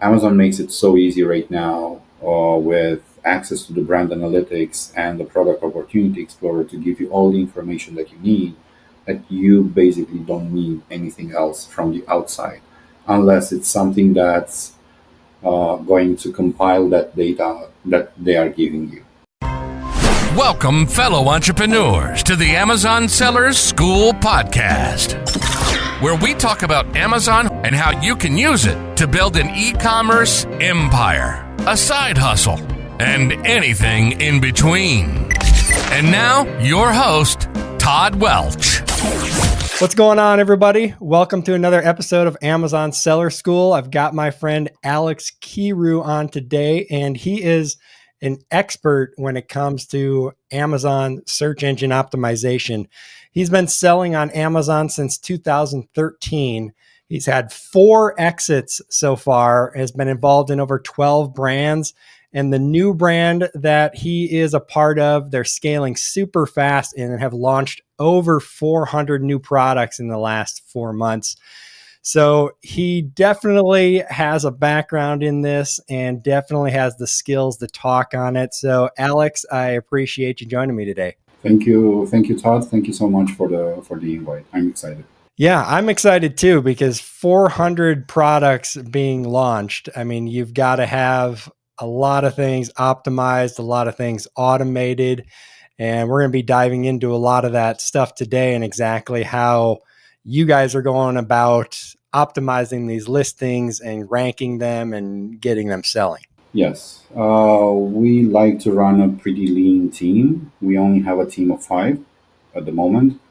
Amazon makes it so easy right now with access to the brand analytics and the product opportunity explorer to give you all the information that you need, that you basically don't need anything else from the outside unless it's something that's going to compile that data that they are giving you. Welcome, fellow entrepreneurs, to the Amazon Sellers School podcast, where we talk about Amazon and how you can use it to build an e-commerce empire, a side hustle, and anything in between. And now, your host, Todd Welch. What's going on, everybody? Welcome to another episode of Amazon Seller School. I've got my friend Alex Chiru on today, and he is an expert when it comes to Amazon search engine optimization. He's been selling on Amazon since 2013. He's had 4 exits so far, has been involved in over 12 brands. And the new brand that he is a part of, they're scaling super fast and have launched over 400 new products in the last 4 months. So he definitely has a background in this and definitely has the skills to talk on it. So Alex, I appreciate you joining me today. Thank you, Todd. Thank you so much for the invite. I'm excited. Yeah, I'm excited too, because 400 products being launched. I mean, you've got to have a lot of things optimized, a lot of things automated. And we're going to be diving into a lot of that stuff today and exactly how you guys are going about optimizing these listings and ranking them and getting them selling. Yes, we like to run a pretty lean team. We only have a team of 5 at the moment.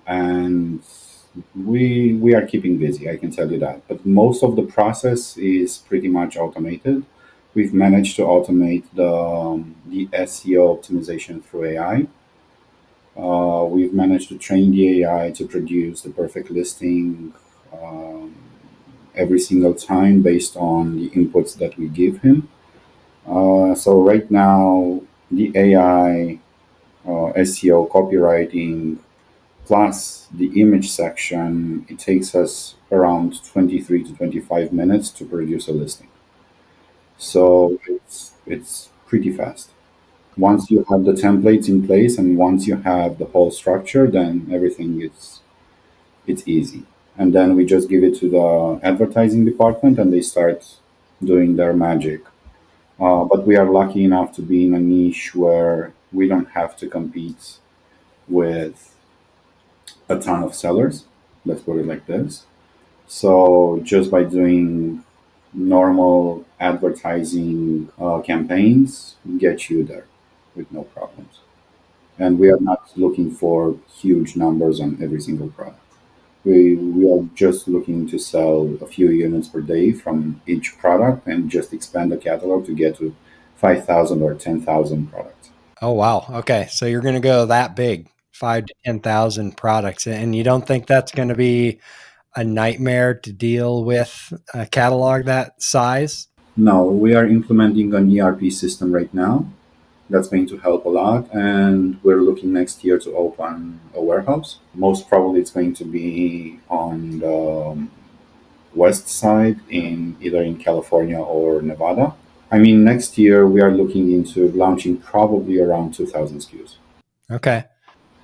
And we are keeping busy, I can tell you that. But most of the process is pretty much automated. We've managed to automate the SEO optimization through AI. We've managed to train the AI to produce the perfect listing every single time based on the inputs that we give him. So right now, the AI, SEO, copywriting, plus the image section, it takes us around 23 to 25 minutes to produce a listing. So it's pretty fast. Once you have the templates in place and once you have the whole structure, then everything is it's easy. And then we just give it to the advertising department and they start doing their magic. But we are lucky enough to be in a niche where we don't have to compete with a ton of sellers. Let's put it like this. So just by doing normal advertising campaigns, get you there with no problems. And we are not looking for huge numbers on every single product. We are just looking to sell a few units per day from each product and just expand the catalog to get to 5,000 or 10,000 products. Oh, wow. Okay. So you're going to go that big, 5 to 10,000 products. And you don't think that's going to be a nightmare to deal with a catalog that size? No, we are implementing an ERP system right now. That's going to help a lot. And we're looking next year to open a warehouse. Most probably it's going to be on the west side in either in California or Nevada. I mean, next year we are looking into launching probably around 2,000 SKUs. Okay.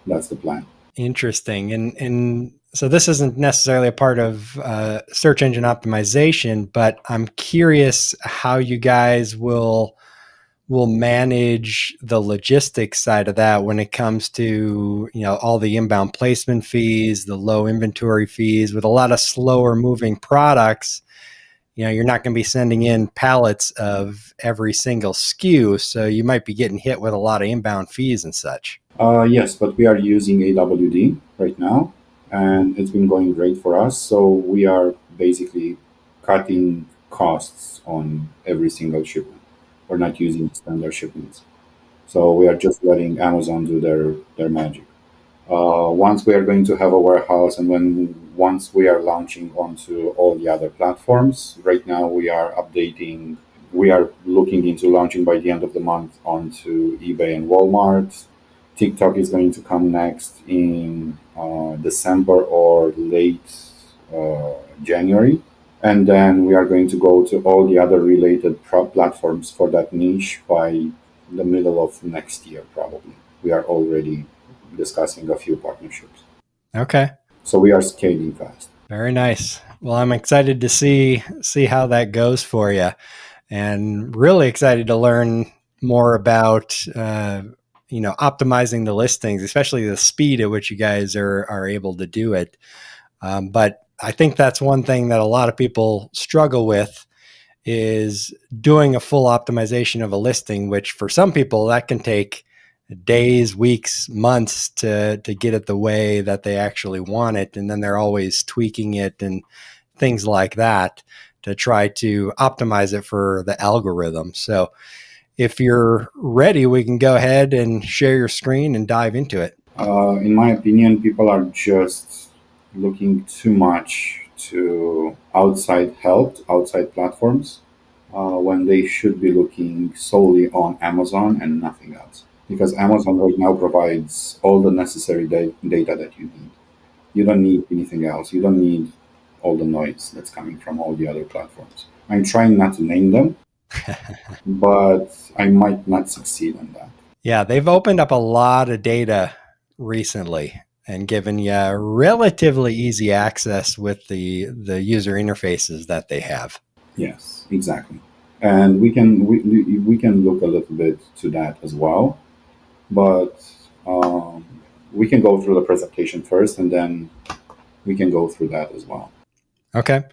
That's the plan. Interesting. And so this isn't necessarily a part of search engine optimization, but I'm curious how you guys will manage the logistics side of that when it comes to, all the inbound placement fees, the low inventory fees. With a lot of slower moving products, you're not going to be sending in pallets of every single SKU. So you might be getting hit with a lot of inbound fees and such. Yes, but we are using AWD right now, and it's been going great for us. So we are basically cutting costs on every single shipment. We're not using standard shipments. So we are just letting Amazon do their magic. Once we are going to have a warehouse and once we are launching onto all the other platforms, right now we are looking into launching by the end of the month onto eBay and Walmart. TikTok is going to come next in December or late January. And then we are going to go to all the other related platforms for that niche by the middle of next year, probably. We are already discussing a few partnerships. Okay. So we are scaling fast. Very nice. Well, I'm excited to see how that goes for you, and really excited to learn more about optimizing the listings, especially the speed at which you guys are able to do it. But I think that's one thing that a lot of people struggle with is doing a full optimization of a listing, which for some people that can take days, weeks, months to get it the way that they actually want it, and then they're always tweaking it and things like that to try to optimize it for the algorithm. So if you're ready, we can go ahead and share your screen and dive into it. In my opinion, people are just looking too much to outside help, outside platforms, when they should be looking solely on Amazon and nothing else. Because Amazon right now provides all the necessary data that you need. You don't need anything else. You don't need all the noise that's coming from all the other platforms. I'm trying not to name them, but I might not succeed in that. Yeah, they've opened up a lot of data recently and given you relatively easy access with the user interfaces that they have. Yes, exactly. And we can look a little bit to that as well, but um, we can go through the presentation first, and then we can go through that as well. Okay.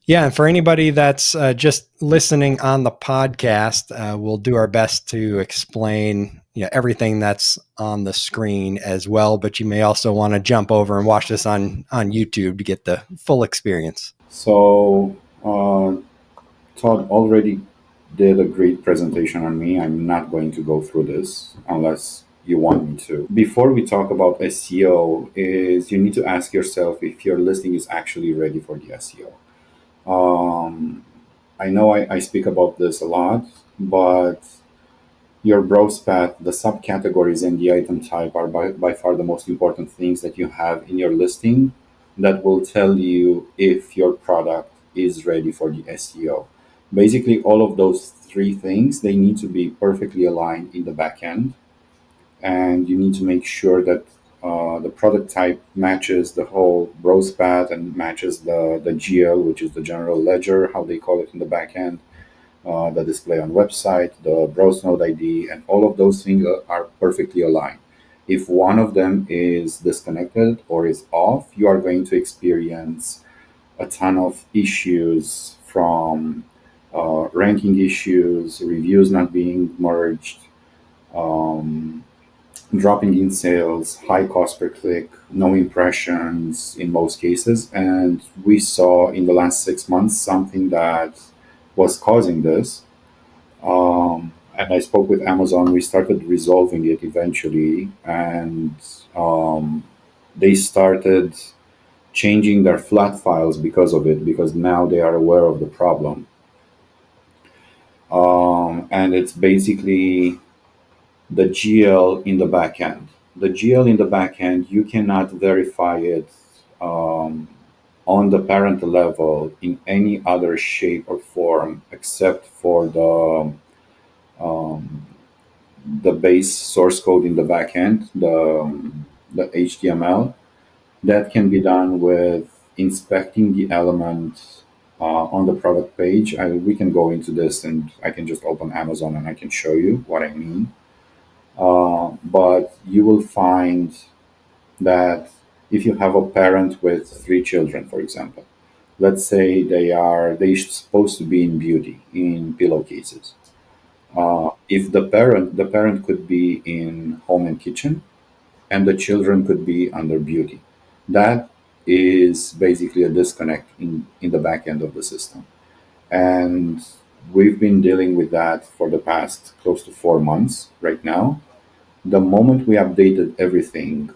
Yeah, and for anybody that's just listening on the podcast, we'll do our best to explain everything that's on the screen as well. But you may also want to jump over and watch this on YouTube to get the full experience. So Todd already did a great presentation on me. I'm not going to go through this unless you want me to. Before we talk about SEO, is you need to ask yourself if your listing is actually ready for the SEO. I know I speak about this a lot, but your browse path, the subcategories, and the item type are by far the most important things that you have in your listing that will tell you if your product is ready for the SEO. Basically, all of those three things, they need to be perfectly aligned in the backend, and you need to make sure that the product type matches the whole browse path and matches the GL, which is the general ledger, how they call it in the backend, the display on website, the browse node ID, and all of those things are perfectly aligned. If one of them is disconnected or is off, you are going to experience a ton of issues from ranking issues, reviews not being merged, um, dropping in sales, high cost per click, no impressions in most cases. And we saw in the last 6 months something that was causing this. And I spoke with Amazon. We started resolving it eventually, and they started changing their flat files because of it, because now they are aware of the problem. And it's basically the GL in the backend. The GL in the backend, you cannot verify it um, on the parent level in any other shape or form except for um, the base source code in the backend, the HTML. That can be done with inspecting the element on the product page. We can go into this, and I can just open Amazon and I can show you what I mean. But you will find that if you have a parent with three children, for example, let's say they supposed to be in beauty in pillowcases. If the parent could be in home and kitchen, and the children could be under beauty. That is basically a disconnect in the back end of the system. And we've been dealing with that for the past close to 4 months right now. The moment we updated everything,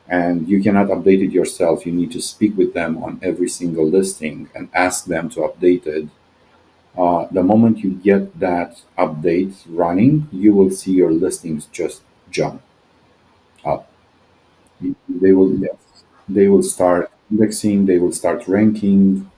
and you cannot update it yourself, you need to speak with them on every single listing and ask them to update it. The moment you get that update running, you will see your listings just jump up. They will, yes, they will start indexing, they will start ranking,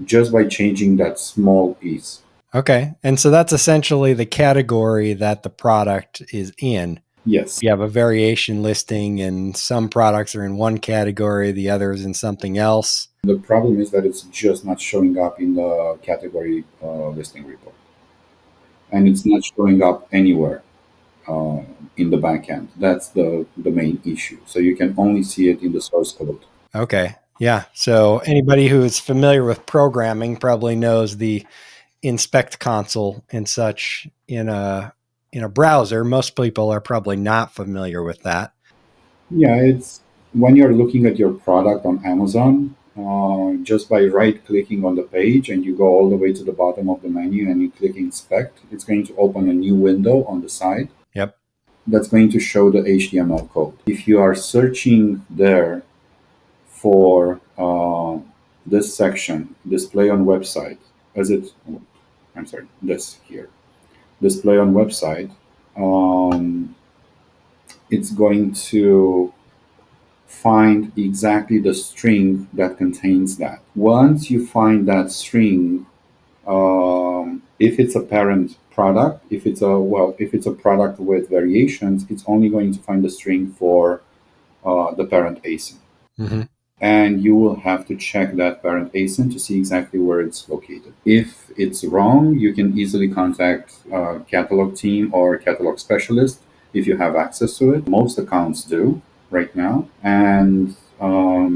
just by changing that small piece. Okay. And so that's essentially the category that the product is in. Yes. You have a variation listing, and some products are in one category, the other is in something else. The problem is that it's just not showing up in the category listing report, and it's not showing up anywhere uh, in the backend. That's the main issue. So you can only see it in the source code. Okay. Yeah. So anybody who is familiar with programming probably knows the inspect console and such in a browser. Most people are probably not familiar with that. Yeah, it's when you're looking at your product on Amazon, just by right clicking on the page and you go all the way to the bottom of the menu and you click inspect, it's going to open a new window on the side Yep. that's going to show the HTML code. If you are searching there for this section, display on website, as it, I'm sorry, this here, display on website, um, it's going to find exactly the string that contains that. Once you find that string, if it's a parent product, if it's a product with variations, it's only going to find the string for the parent ASIN. Mm-hmm. And you will have to check that parent ASIN to see exactly where it's located. If it's wrong, you can easily contact catalog team or catalog specialist if you have access to it. Most accounts do right now, and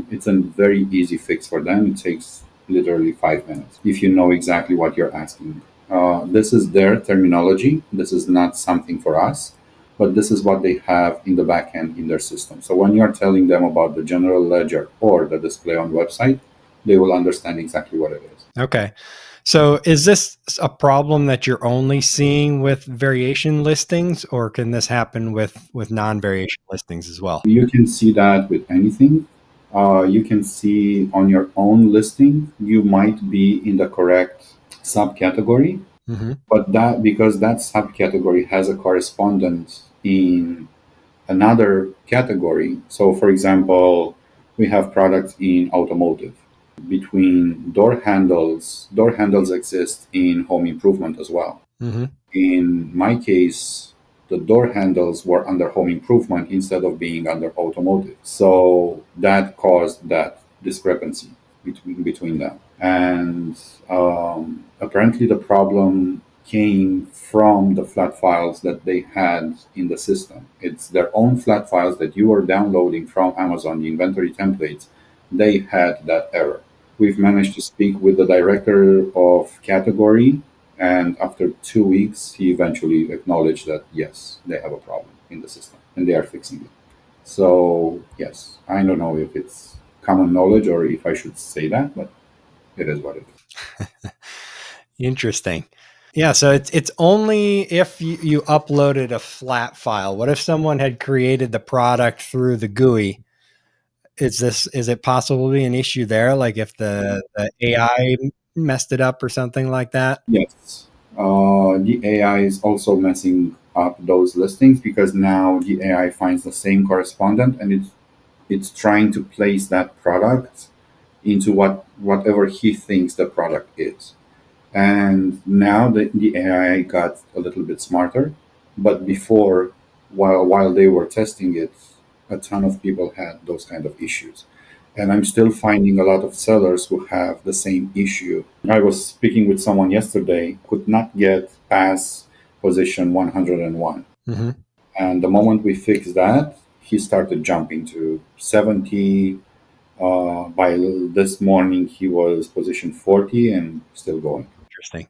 it's a very easy fix for them. It takes literally 5 minutes if you know exactly what you're asking. This is their terminology. This is not something for us, but this is what they have in the backend in their system. So when you're telling them about the general ledger or the display on website, they will understand exactly what it is. Okay. So is this a problem that you're only seeing with variation listings, or can this happen with non-variation listings as well? You can see that with anything. You can see on your own listing, you might be in the correct subcategory, Mm-hmm. but that because that subcategory has a correspondent in another category. So, for example, we have products in automotive. Between door handles exist in home improvement as well. Mm-hmm. In my case, the door handles were under home improvement instead of being under automotive. So that caused that discrepancy between them. And apparently, the problem came from the flat files that they had in the system. It's their own flat files that you were downloading from Amazon, the inventory templates. They had that error. We've managed to speak with the director of category, and after 2 weeks, he eventually acknowledged that yes, they have a problem in the system and they are fixing it. So, yes, I don't know if it's common knowledge or if I should say that, but it is what it is. Interesting. Yeah, so it's only if you uploaded a flat file. What if someone had created the product through the GUI? Is it possibly an issue there? Like if the AI messed it up or something like that? Yes. The AI is also messing up those listings because now the AI finds the same correspondent and it's trying to place that product into whatever he thinks the product is. And now the AI got a little bit smarter, but before, while they were testing it, a ton of people had those kind of issues. And I'm still finding a lot of sellers who have the same issue. I was speaking with someone yesterday, could not get past position 101. Mm-hmm. And the moment we fixed that, he started jumping to 70. By this morning, he was position 40 and still going. Interesting.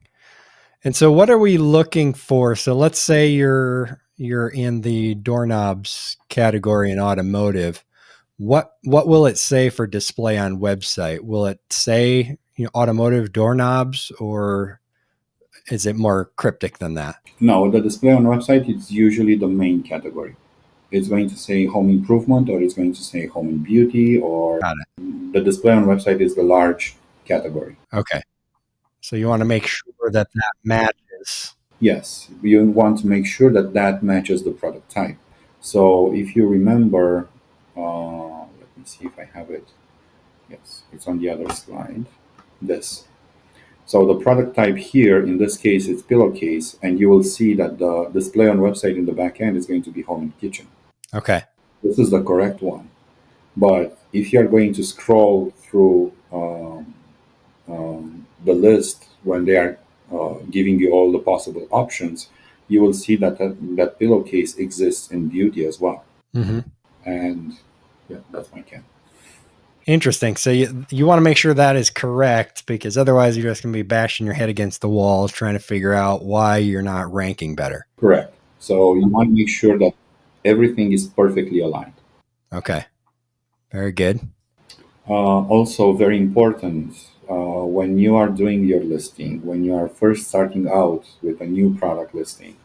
And so what are we looking for? So let's say you're in the doorknobs category in automotive. What will it say for display on website? Will it say, automotive doorknobs, or is it more cryptic than that? No, the display on website is usually the main category. It's going to say home improvement or it's going to say home and beauty or Got it. the display on website is the large category. Okay. So you want to make sure that that matches. Yes, you want to make sure that that matches the product type. So if you remember, let me see if I have it. Yes, it's on the other slide. This. So the product type here, in this case, it's pillowcase, and you will see that the display on website in the back end is going to be home and kitchen. Okay. This is the correct one. But if you're going to scroll through the list when they are giving you all the possible options, you will see that pillowcase exists in beauty as well. Mm-hmm. And yeah, that's my can. Interesting. So you want to make sure that is correct, because otherwise you're just going to be bashing your head against the walls trying to figure out why you're not ranking better. Correct. So you want to make sure that everything is perfectly aligned. Okay. Very good. Also, very important when you are doing your listing, when you are first starting out with a new product listing,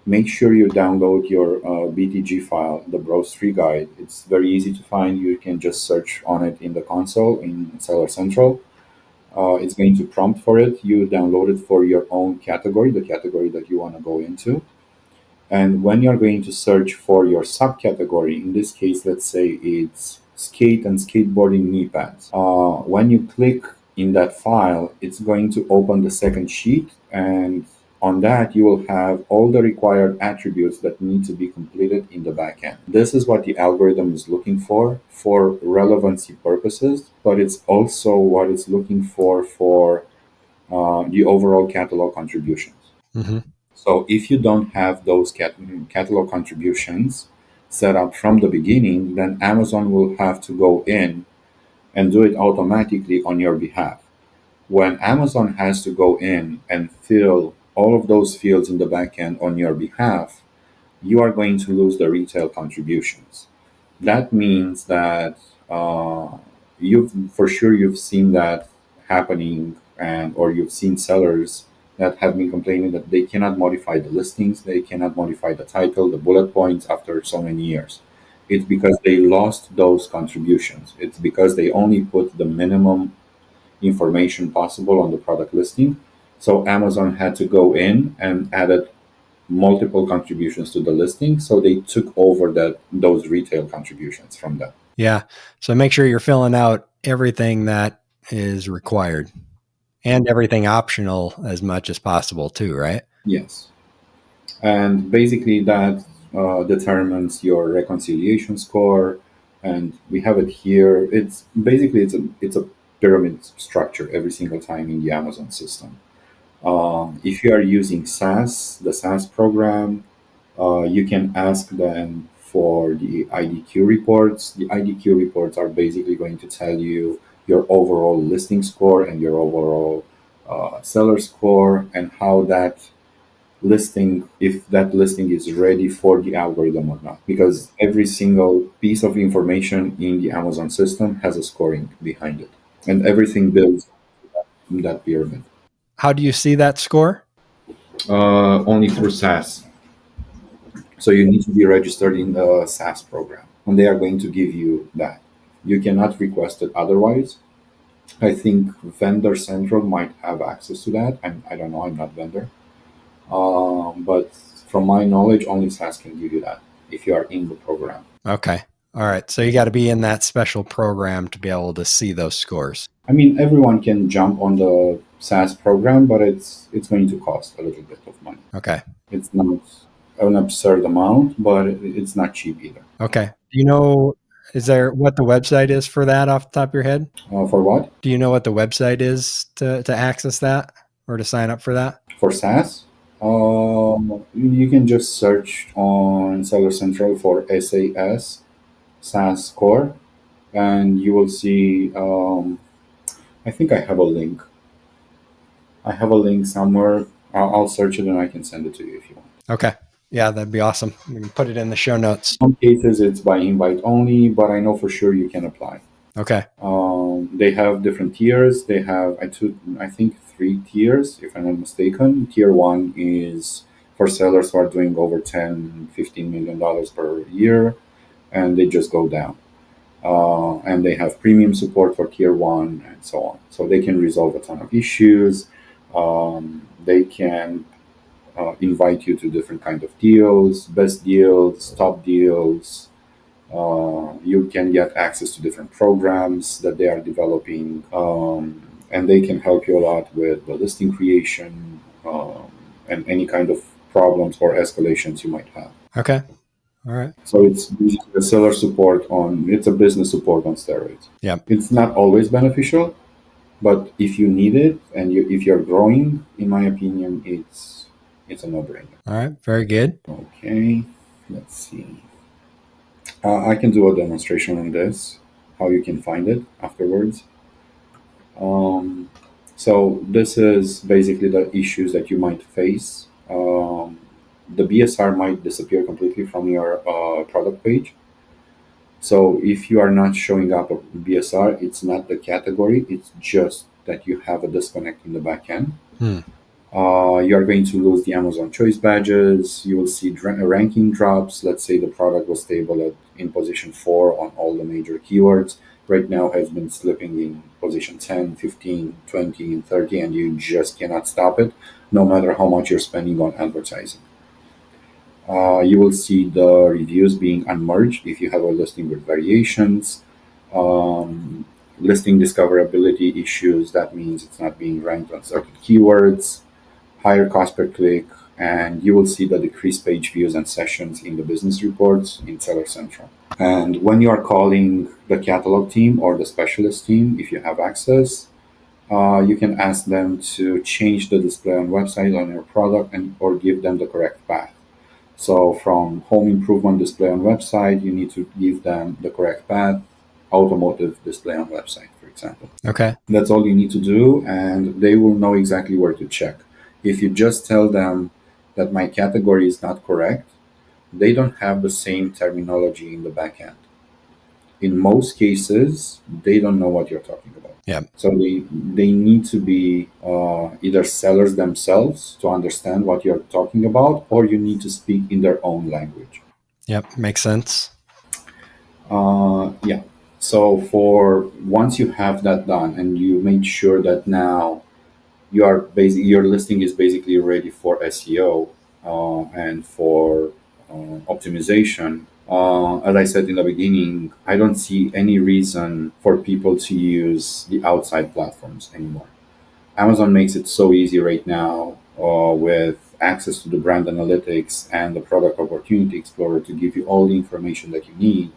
make sure you download your BTG file, the Browse Tree Guide. It's very easy to find. You can just search on it in the console in Seller Central. It's going to prompt for it. You download it for your own category, the category that you want to go into. And when you're going to search for your subcategory, in this case, let's say it's skate and skateboarding knee pads. When you click in that file, it's going to open the second sheet, and on that, you will have all the required attributes that need to be completed in the backend. This is what the algorithm is looking for relevancy purposes, but it's also what it's looking for the overall catalog contributions. Mm-hmm. So if you don't have those catalog contributions set up from the beginning, then Amazon will have to go in and do it automatically on your behalf. When Amazon has to go in and fill all of those fields in the backend on your behalf, you are going to lose the retail contributions. That means that you've for sure you've seen that happening, and or you've seen sellers that have been complaining that they cannot modify the listings, they cannot modify the title, the bullet points after so many years. It's because they lost those contributions. It's because they only put the minimum information possible on the product listing. So Amazon had to go in and added multiple contributions to the listing. So they took over those retail contributions from them. Yeah. So make sure you're filling out everything that is required and everything optional as much as possible too, right? Yes. And basically that determines your reconciliation score. And we have it here. It's basically it's a pyramid structure every single time in the Amazon system. If you are using SaaS, the SaaS program, you can ask them for the IDQ reports. The IDQ reports are basically going to tell you your overall listing score and your overall seller score, and how that listing, if that listing is ready for the algorithm or not. Because every single piece of information in the Amazon system has a scoring behind it, and everything builds in that pyramid. How do you see that score? Only through SaaS. So you need to be registered in the SaaS program, and they are going to give you that. You cannot request it otherwise. I think Vendor Central might have access to that. I don't know. I'm not vendor, but from my knowledge, only SaaS can give you that if you are in the program. Okay. All right. So you got to be in that special program to be able to see those scores. I mean, everyone can jump on the SaaS program, but it's going to cost a little bit of money. Okay. It's not an absurd amount, but it's not cheap either. Okay. Do you know, is there what the website is for that off the top of your head? For what? Do you know what the website is to access that or to sign up for that? For SaaS, you can just search on Seller Central for SAS, SaaS Core, and you will see. I think I have a link. I have a link somewhere. I'll search it and I can send it to you if you want. Okay. Yeah, that'd be awesome. We can put it in the show notes. In some cases, it's by invite only, but I know for sure you can apply. Okay. They have different tiers. They have, I think, three tiers, if I'm not mistaken. Tier one is for sellers who are doing over 10, $15 million per year, and they just go down. And they have premium support for tier one and so on. So they can resolve a ton of issues. They can invite you to different kind of deals, best deals, top deals. You can get access to different programs that they are developing, and they can help you a lot with the listing creation, and any kind of problems or escalations you might have. Okay. All right. So it's basically a seller support on, it's a business support on steroids. Yep. It's not always beneficial, but if you need it and if you're growing, in my opinion, it's a no-brainer. All right. Very good. Okay, let's see. I can do a demonstration on this, how you can find it afterwards. Um, so this is basically the issues that you might face. The BSR might disappear completely from your product page. So if you are not showing up a BSR, it's not the category. It's just that you have a disconnect in the backend. Hmm. You are going to lose the Amazon choice badges. You will see ranking drops. Let's say the product was stable in position 4 on all the major keywords. Right now has been slipping in position 10, 15, 20, and 30, and you just cannot stop it, no matter how much you're spending on advertising. You will see the reviews being unmerged if you have a listing with variations. Listing discoverability issues, that means it's not being ranked on certain keywords, higher cost per click, and you will see the decreased page views and sessions in the business reports in Seller Central. And when you are calling the catalog team or the specialist team, if you have access, you can ask them to change the display on website on your product and or give them the correct path. So from home improvement display on website, you need to give them the correct path, automotive display on website, for example. Okay. That's all you need to do, and they will know exactly where to check. If you just tell them that my category is not correct, they don't have the same terminology in the backend. In most cases, they don't know what you're talking about. Yep. So they need to be either sellers themselves to understand what you're talking about, or you need to speak in their own language. Yep. Makes sense. Yeah. So for once you have that done and you made sure that now your listing is basically ready for SEO and for optimization. As I said in the beginning, I don't see any reason for people to use the outside platforms anymore. Amazon makes it so easy right now with access to the brand analytics and the product opportunity explorer to give you all the information that you need,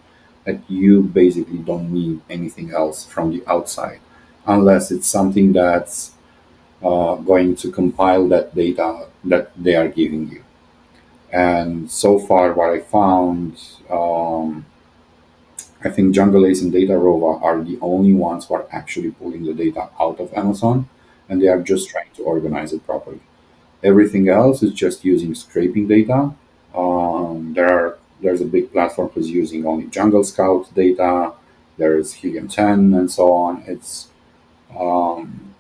that you basically don't need anything else from the outside unless it's something that's going to compile that data that they are giving you. And so far, what I found, I think Jungle Ace and Data Rova are the only ones who are actually pulling the data out of Amazon, and they are just trying to organize it properly. Everything else is just using scraping data. There's a big platform who's using only Jungle Scout data. There's Helium 10 and so on. Um,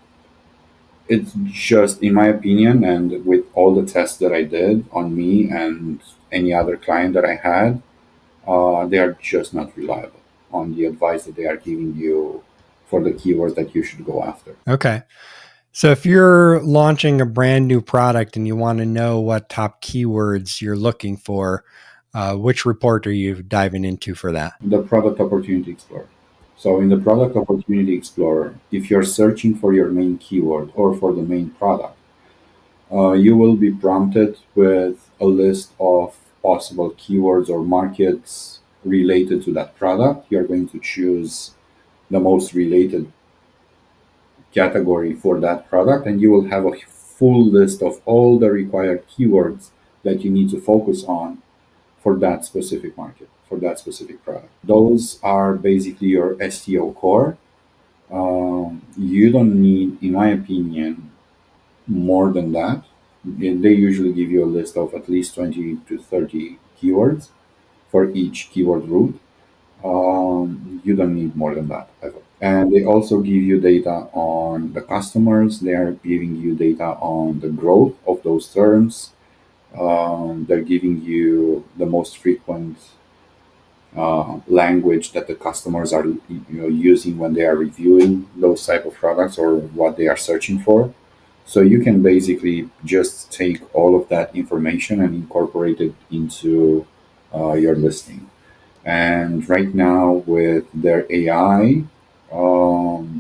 it's just, in my opinion, and with all the tests that I did on me and any other client that I had, they are just not reliable on the advice that they are giving you for the keywords that you should go after. Okay. So if you're launching a brand new product and you want to know what top keywords you're looking for, which report are you diving into for that? The Product Opportunity Explorer. So in the Product Opportunity Explorer, if you're searching for your main keyword or for the main product, you will be prompted with a list of possible keywords or markets related to that product. You're going to choose the most related category for that product, and you will have a full list of all the required keywords that you need to focus on for that specific market, for that specific product. Those are basically your SEO core. You don't need, in my opinion, more than that. They usually give you a list of at least 20 to 30 keywords for each keyword route. You don't need more than that ever. And they also give you data on the customers. They are giving you data on the growth of those terms. They're giving you the most frequent language that the customers are using when they are reviewing those type of products or what they are searching for. So you can basically just take all of that information and incorporate it into your listing. And right now with their AI,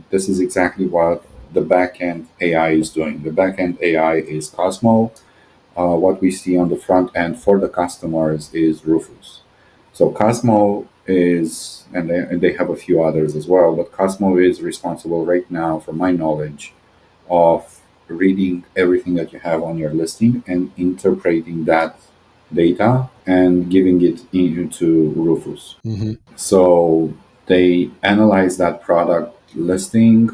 this is exactly what the backend AI is doing. The backend AI is Cosmo. What we see on the front end for the customers is Rufus. So Cosmo is, and they have a few others as well, but Cosmo is responsible right now, from my knowledge, of reading everything that you have on your listing and interpreting that data and giving it into Rufus. Hmm. So they analyze that product listing,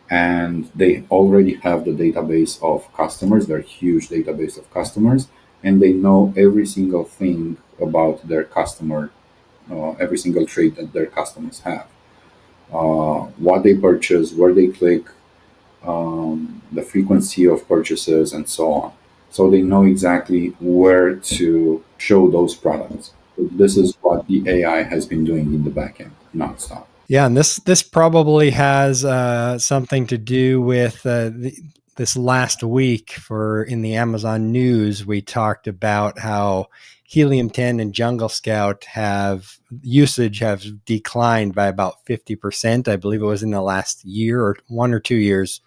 and they already have the database of customers, their huge database of customers, and they know every single thing about their customer, every single trait that their customers have, what they purchase, where they click, the frequency of purchases, and so on. So they know exactly where to show those products. This is what the AI has been doing in the backend nonstop. Yeah, and this probably has something to do with this last week. For in the Amazon news, we talked about how Helium 10 and Jungle Scout have usage have declined by about 50%. I believe it was in the last year or 1 or 2 years,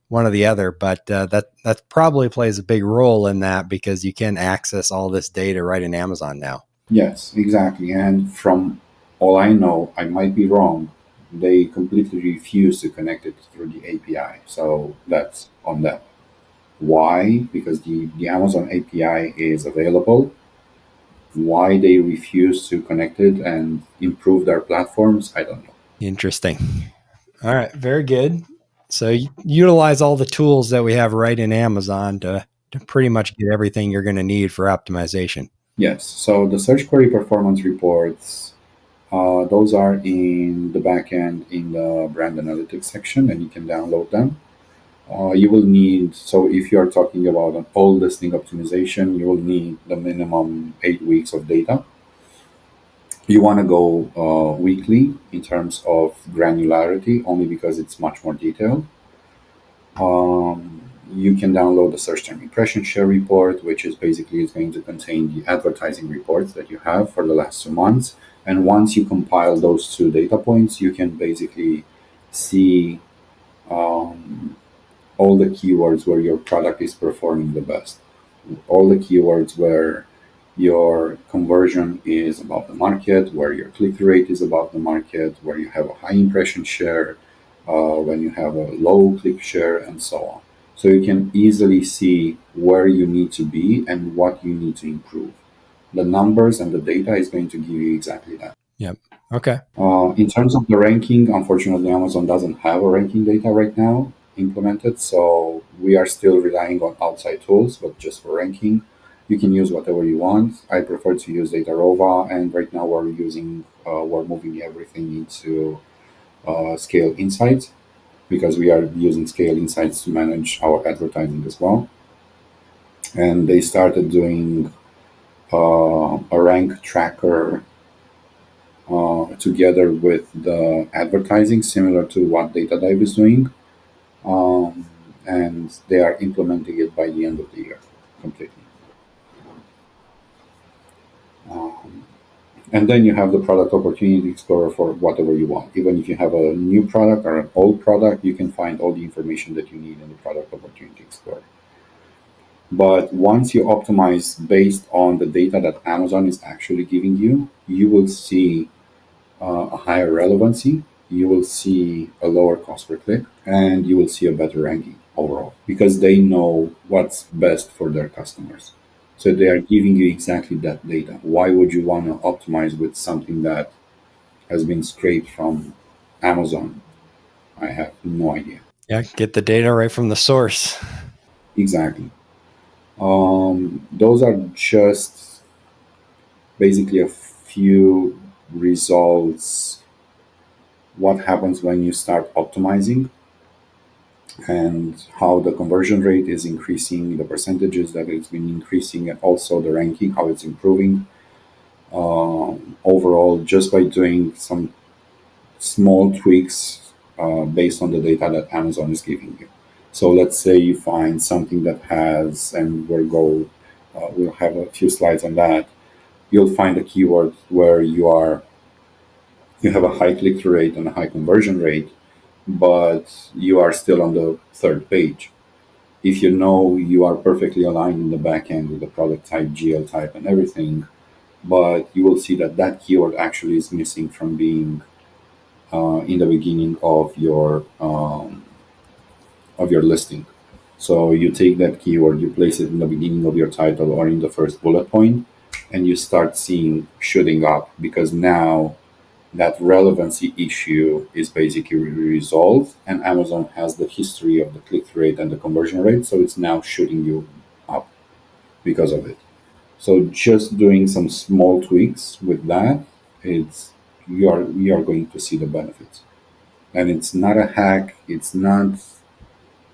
one or the other. But that probably plays a big role in that because you can access all this data right in Amazon now. Yes, exactly. And from all I know, I might be wrong, they completely refuse to connect it through the API. So that's on them. Why? Because the Amazon API is available. Why they refuse to connect it and improve their platforms, I don't know. Interesting. All right, very good. So utilize all the tools that we have right in Amazon to pretty much get everything you're going to need for optimization. Yes, so the search query performance reports, those are in the backend in the brand analytics section, and you can download them. You will need, so if you are talking about an all listing optimization, you will need the minimum 8 weeks of data. You want to go weekly in terms of granularity, only because it's much more detailed. You can download the search term impression share report, which is basically is going to contain the advertising reports that you have for the last 2 months. And once you compile those two data points, you can basically see um, all the keywords where your product is performing the best, all the keywords where your conversion is above the market, where your click rate is above the market, where you have a high impression share, when you have a low click share, and so on. So you can easily see where you need to be and what you need to improve. The numbers and the data is going to give you exactly that. Yep. Okay. In terms of the ranking, unfortunately, Amazon doesn't have a ranking data right now implemented, so we are still relying on outside tools, but just for ranking. You can use whatever you want. I prefer to use Datarova, and right now we're moving everything into Scale Insights, because we are using Scale Insights to manage our advertising as well. And they started doing a rank tracker together with the advertising, similar to what Data Dive is doing. And they are implementing it by the end of the year completely. Um, and then you have the product opportunity explorer for whatever you want. Even if you have a new product or an old product, you can find all the information that you need in the product opportunity explorer. But once you optimize based on the data that Amazon is actually giving you, you will see a higher relevancy, you will see a lower cost per click, and you will see a better ranking overall, because they know what's best for their customers. So they are giving you exactly that data. Why would you want to optimize with something that has been scraped from Amazon? I have no idea. Yeah, get the data right from the source. Exactly. Those are just basically a few results. What happens when you start optimizing, and how the conversion rate is increasing, the percentages that it's been increasing, and also the ranking, how it's improving overall, just by doing some small tweaks based on the data that Amazon is giving you. So let's say you find something that has, and we'll have a few slides on that. You'll find a keyword where you have a high click through rate and a high conversion rate. but you are still on the third page. If you know you are perfectly aligned in the back end with the product type, GL type, and everything, but you will see that that keyword actually is missing from being in the beginning of your listing. So you take that keyword, you place it in the beginning of your title or in the first bullet point, and you start seeing shooting up because now that relevancy issue is basically resolved, and Amazon has the history of the click-through rate and the conversion rate, so it's now shooting you up because of it. So just doing some small tweaks with that, it's you are going to see the benefits. And it's not a hack. It's not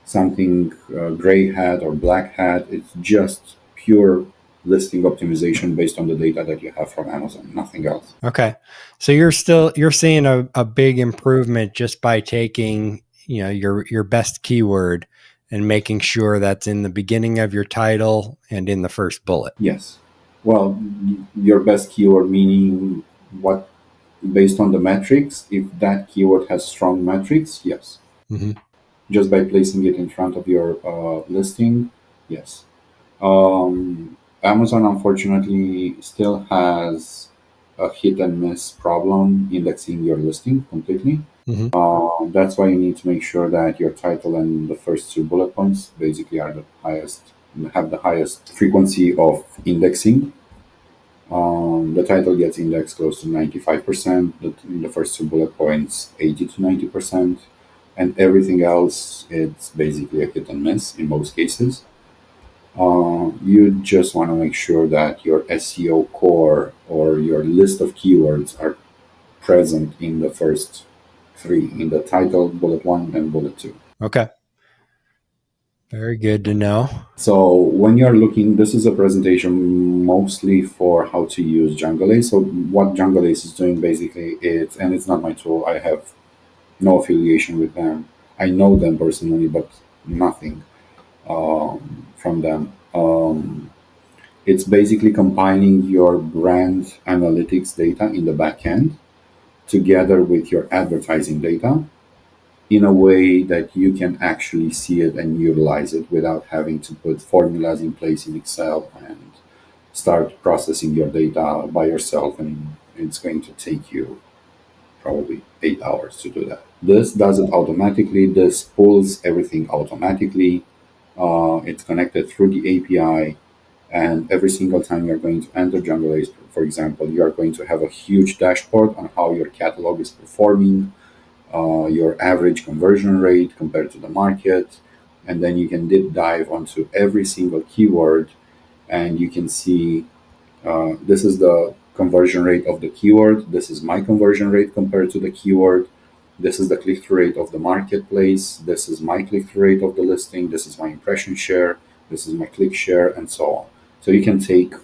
something gray hat or black hat. It's just pure listing optimization based on the data that you have from Amazon, nothing else. Okay. So you're seeing a big improvement just by taking, your best keyword and making sure that's in the beginning of your title and in the first bullet. Yes. Well, your best keyword meaning what based on the metrics. If that keyword has strong metrics, yes. Mm-hmm. Just by placing it in front of your listing, yes. Amazon unfortunately still has a hit and miss problem indexing your listing completely. Mm-hmm. That's why you need to make sure that your title and the first two bullet points basically are the highest, have the highest frequency of indexing. The title gets indexed close to 95%, in the first two bullet points, 80 to 90%, and everything else, it's basically a hit and miss in most cases. You just want to make sure that your SEO core or your list of keywords are present in the first three, in the title, bullet one, and bullet two. Okay. Very good to know. So when you're looking, this is a presentation mostly for how to use Jungle Ace. So what Jungle Ace is doing basically is, and it's not my tool. I have no affiliation with them. I know them personally, but nothing from them. It's basically combining your brand analytics data in the backend together with your advertising data in a way that you can actually see it and utilize it without having to put formulas in place in Excel and start processing your data by yourself. And it's going to take you probably 8 hours to do that. This does it automatically. This pulls everything automatically. It's connected through the API. And every single time you're going to enter Jungle Ace, for example, you are going to have a huge dashboard on how your catalog is performing, your average conversion rate compared to the market, and then you can deep dive onto every single keyword, and you can see this is the conversion rate of the keyword. This is my conversion rate compared to the keyword. This is the click through rate of the marketplace. This is my click through rate of the listing. This is my impression share. This is my click share, and so on. So you can take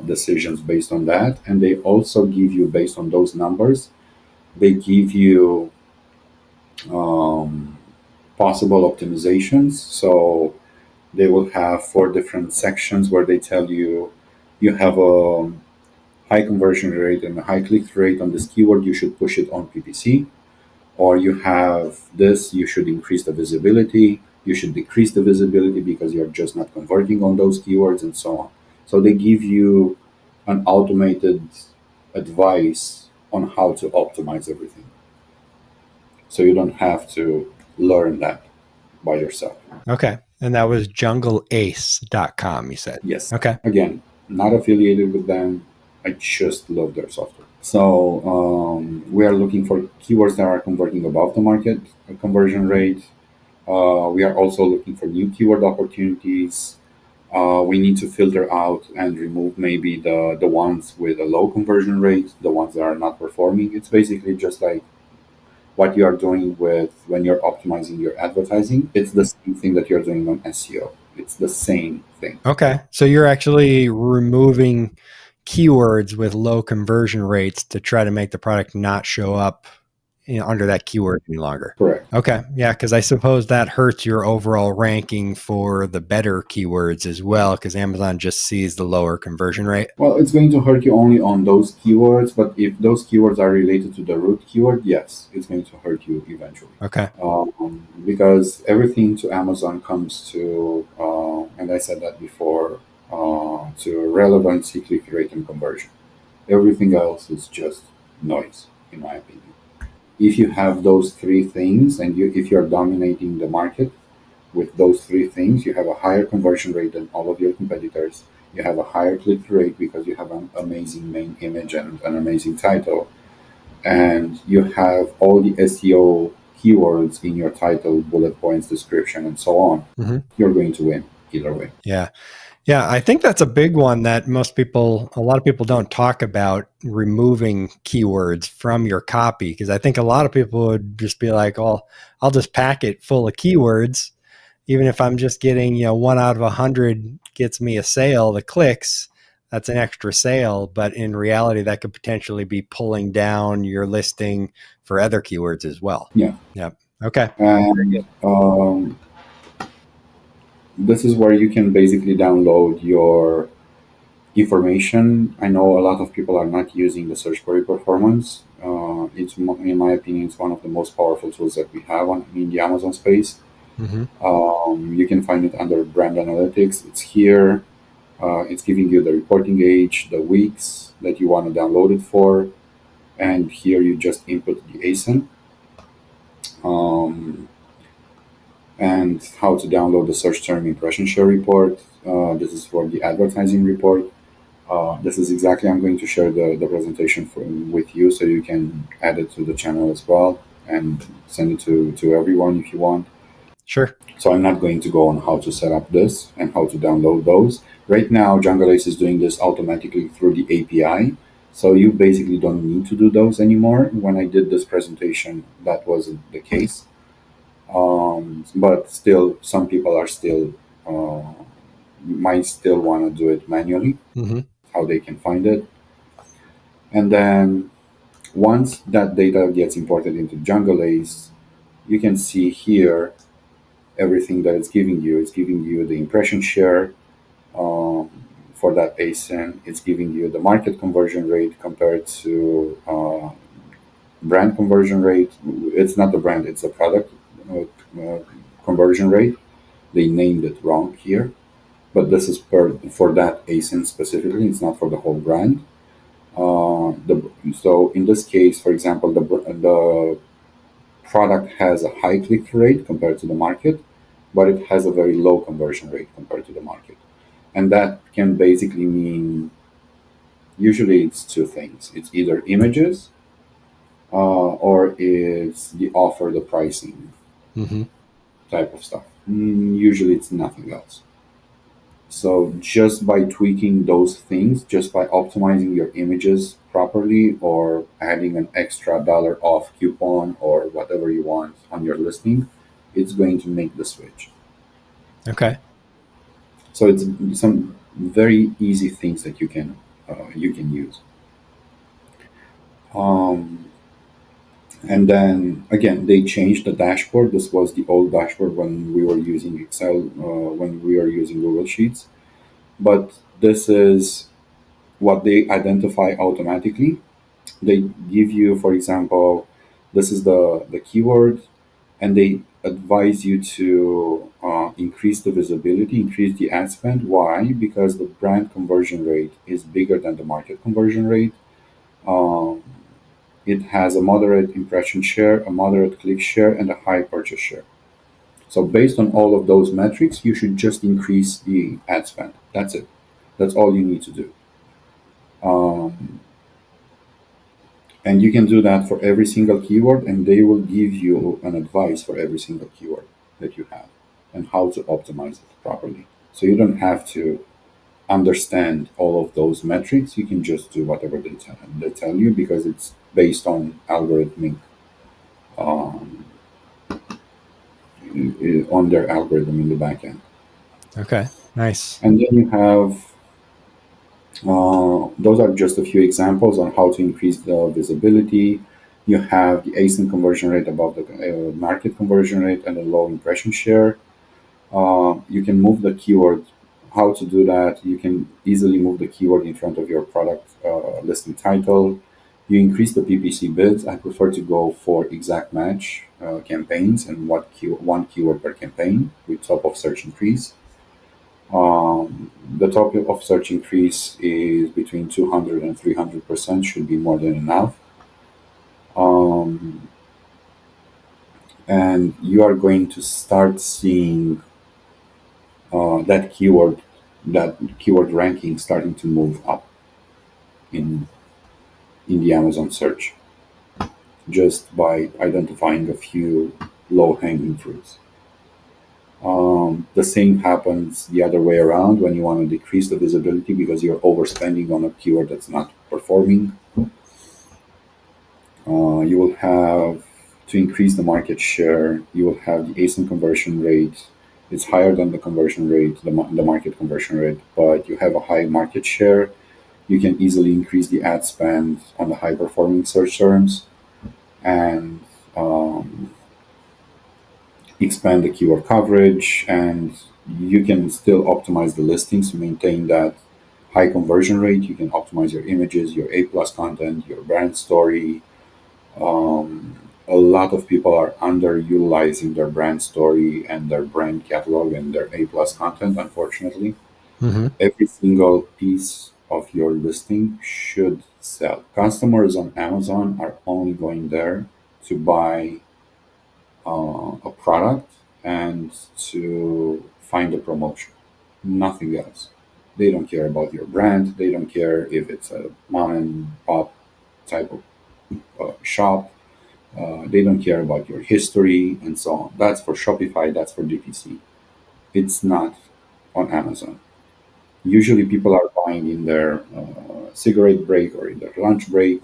decisions based on that. And they also give you, based on those numbers, they give you um, possible optimizations. So they will have four different sections where they tell you you have a high conversion rate and a high click through rate on this keyword, you should push it on PPC. Or you have this, you should increase the visibility, you should decrease the visibility because you're just not converting on those keywords, and so on. So they give you an automated advice on how to optimize everything. So you don't have to learn that by yourself. Okay. And that was jungleace.com, you said. Yes. Okay. Again, not affiliated with them. I just love their software. So we are looking for keywords that are converting above the market conversion rate. We are also looking for new keyword opportunities. We need to filter out and remove maybe the ones with a low conversion rate, the ones that are not performing. It's basically just like what you are doing with when you're optimizing your advertising. It's the same thing that you're doing on SEO. It's the same thing. Okay. So you're actually removing keywords with low conversion rates to try to make the product not show up under that keyword any longer. Correct. Okay. Yeah. Because I suppose that hurts your overall ranking for the better keywords as well, because Amazon just sees the lower conversion rate. Well, it's going to hurt you only on those keywords, but if those keywords are related to the root keyword, yes, it's going to hurt you eventually. Okay. Because everything to Amazon comes to, and I said that before, to relevancy, click rate, and conversion. Everything else is just noise, in my opinion. If you have those three things, and if you're dominating the market with those three things, you have a higher conversion rate than all of your competitors. You have a higher click rate because you have an amazing main image and an amazing title, and you have all the SEO keywords in your title, bullet points, description, and so on. Mm-hmm. You're going to win either way. Yeah. Yeah, I think that's a big one that a lot of people don't talk about, removing keywords from your copy, because I think a lot of people would just be like, "Oh, I'll just pack it full of keywords, even if I'm just getting, 1 out of 100 gets me a sale, the clicks, that's an extra sale." But in reality, that could potentially be pulling down your listing for other keywords as well. Yeah. Yep. Okay. And this is where you can basically download your information. I know a lot of people are not using the search query performance. In my opinion, it's one of the most powerful tools that we have in the Amazon space. Mm-hmm. You can find it under brand analytics. It's here. It's giving you the reporting age, the weeks that you want to download it for, and here you just input the ASIN. And how to download the search term impression share report. This is for the advertising report. This is exactly, I'm going to share the presentation with you so you can add it to the channel as well and send it to everyone if you want. Sure. So I'm not going to go on how to set up this and how to download those. Right now, Jungle Ace is doing this automatically through the API. So you basically don't need to do those anymore. When I did this presentation, that wasn't the case. But still, some people are still might still want to do it manually. Mm-hmm. How they can find it, and then once that data gets imported into Jungle Ace, you can see here everything that it's giving you. It's giving you the impression share for that ASIN. It's giving you the market conversion rate compared to brand conversion rate. It's not the brand; it's the product conversion rate. They named it wrong here, but this is for that ASIN specifically. It's not for the whole brand. So in this case, for example, the product has a high click rate compared to the market, but it has a very low conversion rate compared to the market, and that can basically mean, usually it's two things. It's either images, or it's the offer, the pricing Mm-hmm. type of stuff. Usually it's nothing else. So just by tweaking those things, just by optimizing your images properly or adding an extra dollar off coupon or whatever you want on your listing, it's going to make the switch. Okay. So it's some very easy things that you can use. Um, and then again, they changed the dashboard. This was the old dashboard when we were using Excel, when we were using Google Sheets. But this is what they identify automatically. They give you, for example, this is the keyword, and they advise you to increase the visibility, increase the ad spend. Why? Because the brand conversion rate is bigger than the market conversion rate. Um, it has a moderate impression share, a moderate click share, and a high purchase share. So based on all of those metrics, you should just increase the ad spend. That's it. That's all you need to do. Um, and you can do that for every single keyword, and they will give you an advice for every single keyword that you have and how to optimize it properly. So you don't have to understand all of those metrics. You can just do whatever they tell you because it's based on algorithmic, um, on their algorithm in the backend. Okay. Nice. And then you have, those are just a few examples on how to increase the visibility. You have the ASIN conversion rate above the market conversion rate and a low impression share. You can move the keyword. How to do that? You can easily move the keyword in front of your product listing title. You increase the PPC bids. I prefer to go for exact match campaigns and one keyword per campaign with top of search increase. The top of search increase is between 200 and 300%, should be more than enough. Um, and you are going to start seeing that keyword ranking starting to move up in the Amazon search just by identifying a few low hanging fruits. The same happens the other way around when you want to decrease the visibility because you're overspending on a keyword that's not performing. You will have to increase the market share. You will have the ASIN conversion rate. It's higher than the conversion rate, the market conversion rate, but you have a high market share. You can easily increase the ad spend on the high performing search terms and expand the keyword coverage. And you can still optimize the listings to maintain that high conversion rate. You can optimize your images, your A plus content, your brand story. A lot of people are underutilizing their brand story and their brand catalog and their A plus content, unfortunately. Mm-hmm. Every single piece of your listing should sell. Customers on Amazon are only going there to buy a product and to find a promotion, nothing else. They don't care about your brand. They don't care if it's a mom and pop type of shop. They don't care about your history and so on. That's for Shopify, that's for DTC. It's not on Amazon. Usually, people are buying in their cigarette break or in their lunch break,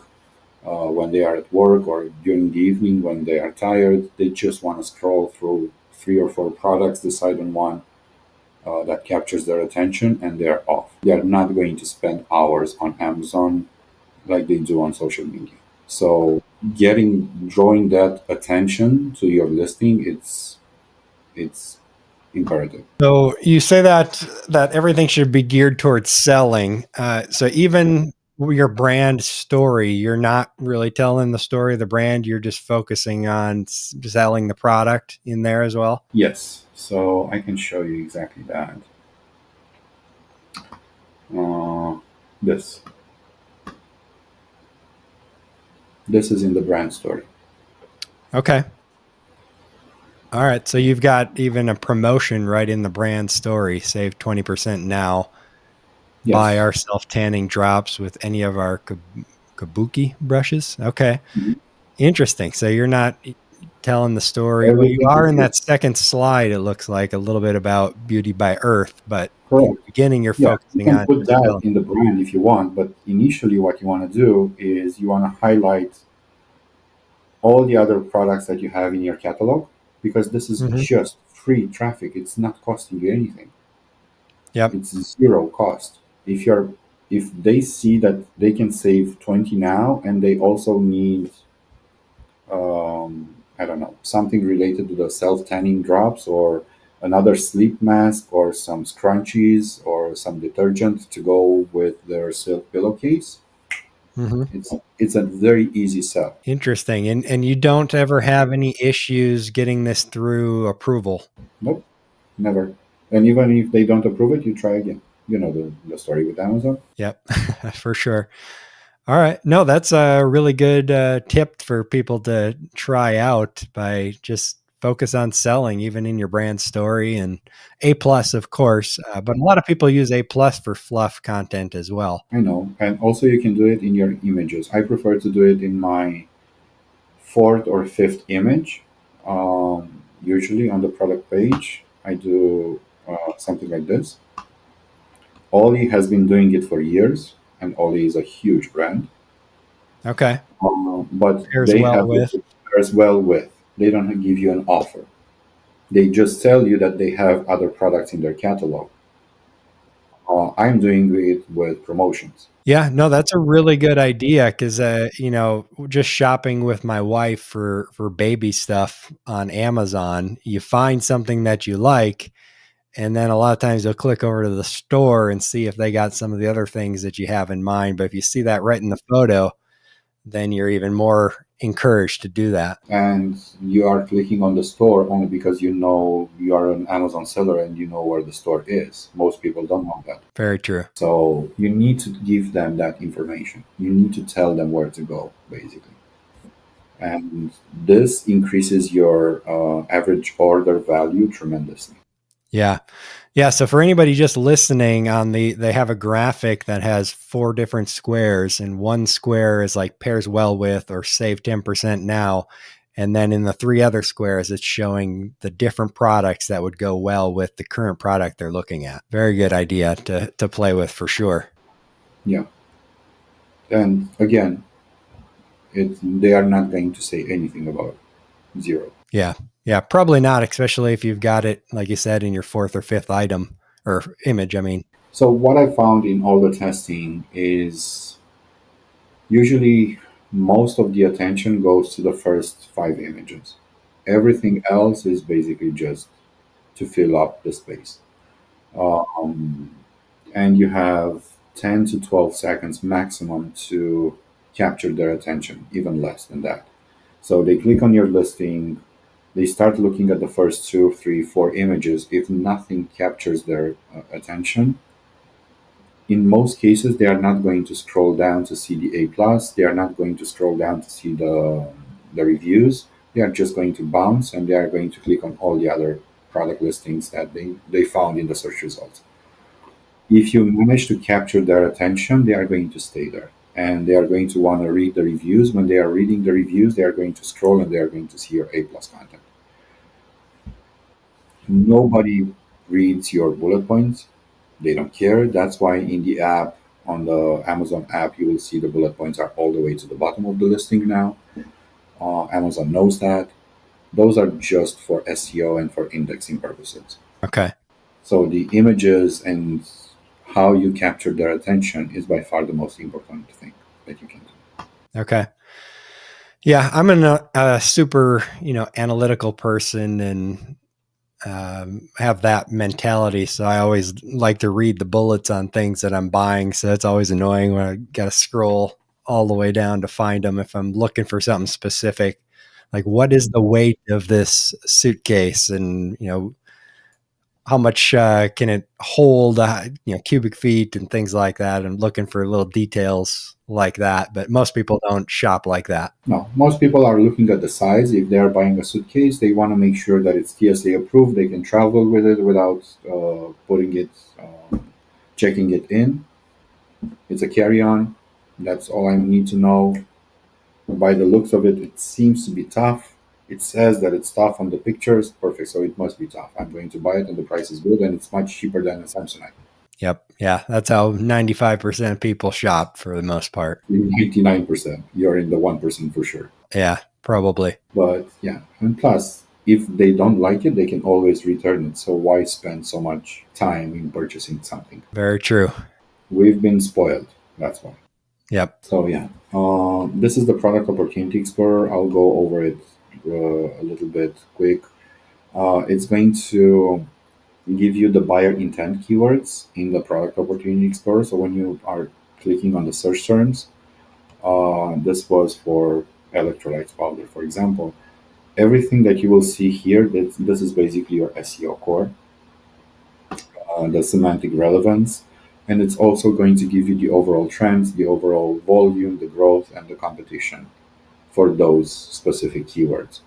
when they are at work or during the evening when they are tired. They just want to scroll through three or four products, decide on one that captures their attention, and they're off. They are not going to spend hours on Amazon like they do on social media. So, drawing that attention to your listing, it's imperative. So you say that everything should be geared towards selling. So even your brand story, you're not really telling the story of the brand. You're just focusing on selling the product in there as well. Yes, so I can show you exactly that. Uh, this this is in the brand story. Okay. All right. So you've got even a promotion right in the brand story. Save 20% now. Buy Yes. our self tanning drops with any of our kabuki brushes. Okay. Mhm. Interesting. So you're not telling the story. Well, you Everything are is in here. that second slide. It looks like a little bit about Beauty by Earth, but in Correct. the beginning, you're Yeah, you focusing can on put just that selling. in the brand if you want, but initially, what you want to do is you want to highlight all the other products that you have in your catalog because this is Hmm. just free traffic. It's not costing you anything. Yep. It's zero cost. If they see that they can save 20 now and they also need I don't know, something related to the self tanning drops or another sleep mask or some scrunchies or some detergent to go with their silk pillowcase. Hmm. It's a very easy sell. Interesting. And you don't ever have any issues getting this through approval. Nope, never. And even if they don't approve it, you try again. You know the story with Amazon. Yep, for sure. All right. No, that's a really good tip for people to try out by just focus on selling, even in your brand story and A plus, of course. But a lot of people use A plus for fluff content as well. I know. And also you can do it in your images. I prefer to do it in my fourth or fifth image. Usually on the product page, I do something like this. Ollie has been doing it for years, and Ollie is a huge brand. Okay. But Pairs they well have with. it as well with. They don't give you an offer. They just tell you that they have other products in their catalog. I'm doing it with promotions. Yeah, no, that's a really good idea because just shopping with my wife for baby stuff on Amazon, you find something that you like, and then a lot of times you'll click over to the store and see if they got some of the other things that you have in mind. But if you see that right in the photo, then you're even more encouraged to do that. And you are clicking on the store only because you know you are an Amazon seller and you know where the store is. Most people don't know that. Very true. So you need to give them that information. You need to tell them where to go, basically. And this increases your average order value tremendously. Yeah. Yeah. So for anybody just listening they have a graphic that has 4 different squares, and one square is like pairs well with or save 10% now. And then in the 3 other squares, it's showing the different products that would go well with the current product they're looking at. Very good idea to play with for sure. Yeah. And again, they are not going to say anything about zero. Yeah. Yeah. Probably not, especially if you've got it, like you said, in your 4th or 5th item or image. I mean, So what I found in all the testing is usually most of the attention goes to the first 5 images. Everything else is basically just to fill up the space. Um, and you have 10 to 12 seconds maximum to capture their attention, even less than that. So they click on your listing, they start looking at the first 2, 3, 4 images. If nothing captures their attention, in most cases, they are not going to scroll down to see the A plus. They are not going to scroll down to see the reviews. They are just going to bounce and they are going to click on all the other product listings that they found in the search results. If you manage to capture their attention, they are going to stay there and they are going to want to read the reviews. When they are reading the reviews, they are going to scroll and they are going to see your A plus content. Nobody reads your bullet points. They don't care. That's why in the app, on the Amazon app, you will see the bullet points are all the way to the bottom of the listing now. Amazon knows that. Those are just for SEO and for indexing purposes. okay. So the images and how you capture their attention is by far the most important thing that you can do. Okay. Yeah, I'm a super, analytical person and have that mentality. So I always like to read the bullets on things that I'm buying. So it's always annoying when I got to scroll all the way down to find them if I'm looking for something specific. Like, what is the weight of this suitcase, and how much can it hold? Cubic feet and things like that. And looking for little details like that. But most people don't shop like that. No, most people are looking at the size. If they are buying a suitcase, they want to make sure that it's TSA approved. They can travel with it without putting it, checking it in. It's a carry-on. That's all I need to know. By the looks of it, it seems to be tough. It says that it's tough on the pictures. Perfect. So it must be tough. I'm going to buy it, and the price is good, and it's much cheaper than a Samsonite. Yep. Yeah. That's how 95% of people shop for the most part. 99%. You're in the 1% for sure. Yeah, probably. But yeah, and plus, if they don't like it, they can always return it. So why spend so much time in purchasing something? Very true. We've been spoiled. That's why. Yep. So yeah, this is the product opportunity explorer. I'll go over it a little bit quick. It's going to give you the buyer intent keywords in the product opportunity explorer. So when you are clicking on the search terms, this was for electrolytes powder, for example. Everything that you will see here, this is basically your SEO core, the semantic relevance, and it's also going to give you the overall trends, the overall volume, the growth, and the competition for those specific keywords.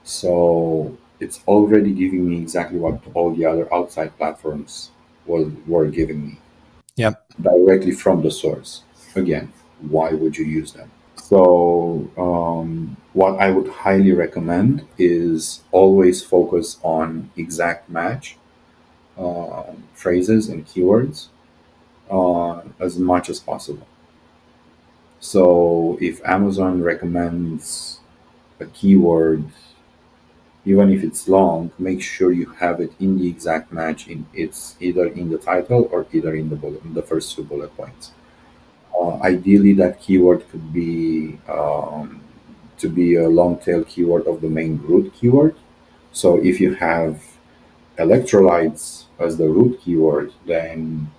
So it's already giving me exactly what all the other outside platforms were giving me Yep. directly from the source. Again, why would you use them? So, what I would highly recommend is always focus on exact match phrases and keywords as much as possible. So, if Amazon recommends a keyword even if it's long, make sure you have it in the exact match. It's either in the title or either in the first two bullet points. Ideally, that keyword could be to be a long tail keyword of the main root keyword. So if you have electrolytes as the root keyword, then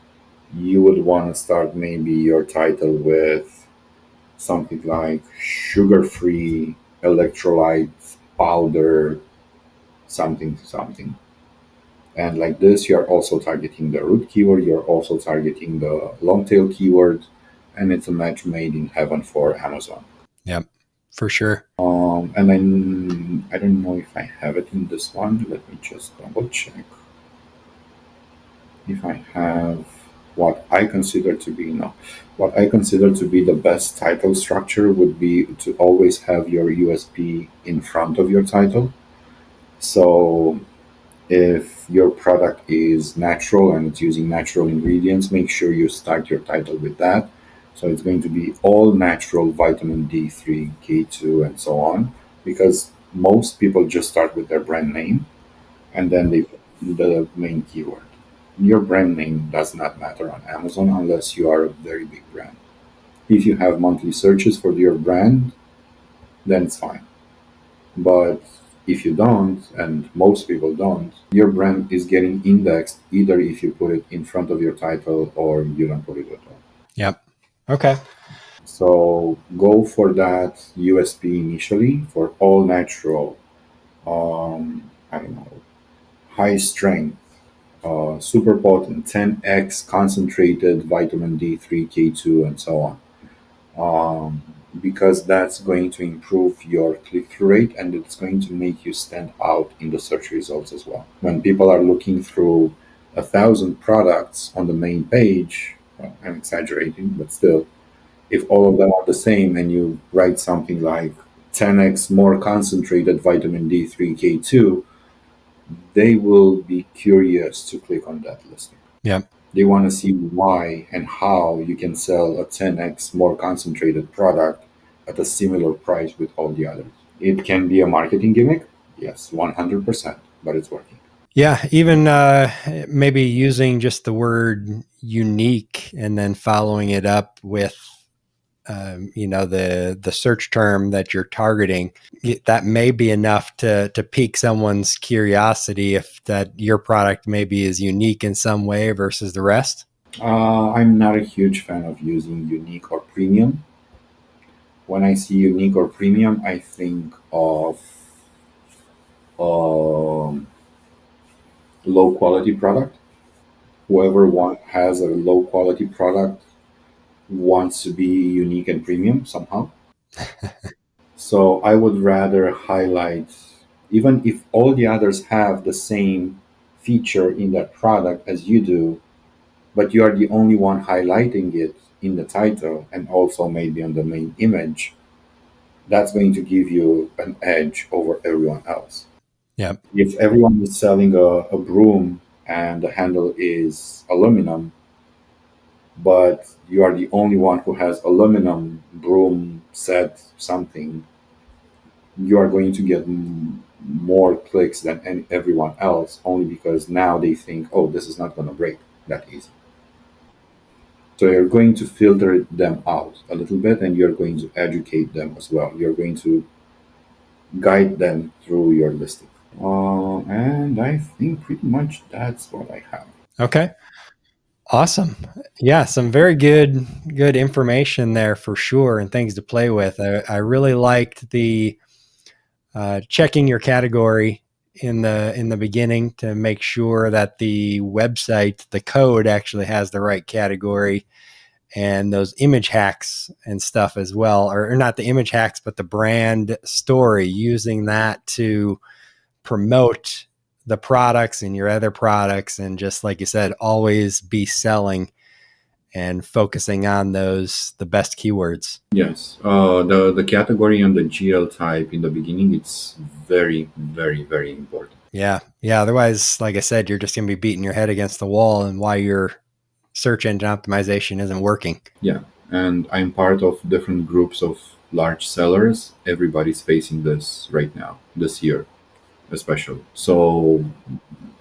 you would want to start maybe your title with something like sugar free electrolytes powder something something. And like this, you're also targeting the root keyword, you're also targeting the long tail keyword, and it's a match made in heaven for Amazon. Yep, for sure. And then I don't know if I have it in this one. Let me just double check if I have what I consider to be no. What I consider to be the best title structure would be to always have your USP in front of your title. So if your product is natural and it's using natural ingredients, make sure you start your title with that. So it's going to be all natural vitamin D3, K2, and so on, because most people just start with their brand name and then they put the main keyword. Your brand name does not matter on Amazon unless you are a very big brand. If you have monthly searches for your brand, then it's fine. But if you don't, and most people don't, your brand is getting indexed either if you put it in front of your title or you don't put it at all. Yep. Okay. So go for that USP initially for all natural, I don't know, high strength, super potent, 10x concentrated vitamin D3, K2, and so on. Because that's going to improve your click through rate and it's going to make you stand out in the search results as well. When people are looking through 1,000 products on the main page, well, I'm exaggerating, but still, if all of them are the same and you write something like 10x more concentrated vitamin D3 K2, they will be curious to click on that listing. Yep. They want to see why and how you can sell a 10x more concentrated product at a similar price with all the others. It can be a marketing gimmick, yes, 100%, but it's working. Yeah, even maybe using just the word unique and then following it up with the search term that you're targeting. That may be enough to pique someone's curiosity if that your product maybe is unique in some way versus the rest. I'm not a huge fan of using unique or premium. When I see unique or premium, I think of um, low quality product. Whoever has a low quality product wants to be unique and premium somehow. So I would rather highlight, even if all the others have the same feature in that product as you do, but you are the only one highlighting it in the title and also maybe on the main image, that's going to give you an edge over everyone else. Yep. If everyone is selling a broom and the handle is aluminum, but you are the only one who has aluminum broom set something, you are going to get more clicks than everyone else only because now they think, oh, this is not going to break that easy. So you're going to filter them out a little bit and you're going to educate them as well. You're going to guide them through your listing. And I think pretty much that's what I have. Okay. Awesome. Yeah, some very good information there for sure and things to play with. I really liked the checking your category in the beginning to make sure that the website, the code actually has the right category, and those image hacks and stuff as well, or not the image hacks, but the brand story, using that to promote the products and your other products. And just like you said, always be selling and focusing on the best keywords. Yes, the category and the GL type in the beginning, it's very, very, very important. Yeah. Yeah. Otherwise, like I said, you're just going to be beating your head against the wall and why your search engine optimization isn't working. Yeah, and I'm part of different groups of large sellers. Everybody's facing this right now, this year. especially. So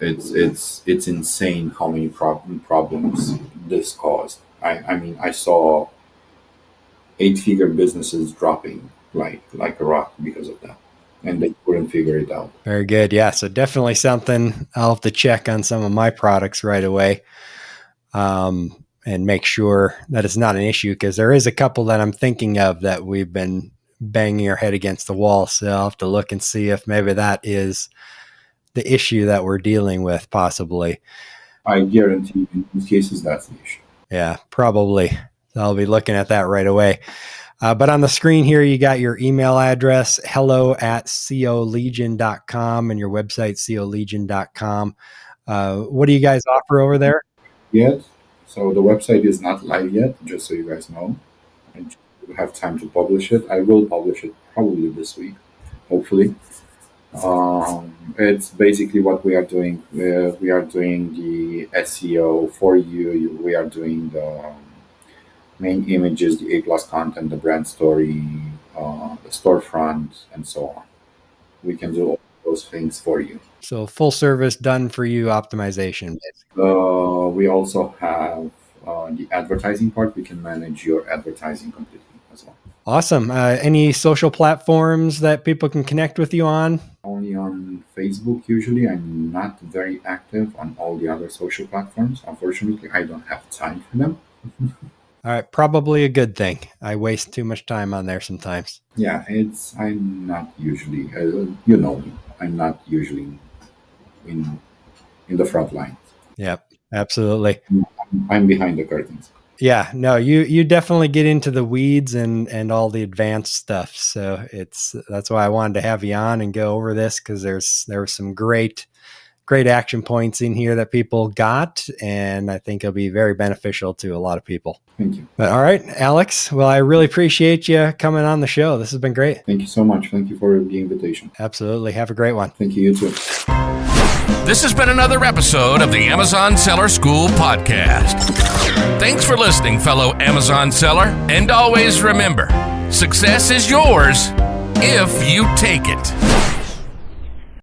it's insane how many problems this caused. I mean, I saw 8-figure businesses dropping like a rock because of that, and they couldn't figure it out. Very good. Yeah. So definitely something I'll have to check on some of my products right away, and make sure that it's not an issue, because there is a couple that I'm thinking of that we've been banging our head against the wall. So I'll have to look and see if maybe that is the issue that we're dealing with, possibly. I guarantee in these cases that's the issue. Yeah, probably. So I'll be looking at that right away. But on the screen here, you got your email address, hello@colegion.com, and your website, colegion.com. What do you guys offer over there? Yet, so the website is not live yet, just so you guys know. I just don't have time to publish it. I will publish it probably this week, hopefully. It's basically what we are doing. We are doing the SEO for you. We are doing the main images, the A+ content, the brand story, the storefront, and so on. We can do all those things for you. So full service, done for you optimization. We also have the advertising part. We can manage your advertising completely as well. Awesome. Any social platforms that people can connect with you on? Only on Facebook usually. I'm not very active on all the other social platforms. Unfortunately, I don't have time for them. All right, probably a good thing. I waste too much time on there sometimes. Yeah, I'm not usually, you know me, I'm not usually in the front line. Yep, absolutely. I'm behind the curtains. Yeah, no, you definitely get into the weeds and all the advanced stuff. So that's why I wanted to have you on and go over this, because there were some great action points in here that people got, and I think it'll be very beneficial to a lot of people. Thank you. But all right, Alex, well, I really appreciate you coming on the show. This has been great. Thank you so much. Thank you for the invitation. Absolutely. Have a great one. Thank you, you too. This has been another episode of the Amazon Seller School podcast. Thanks for listening, fellow Amazon seller. And always remember, success is yours if you take it.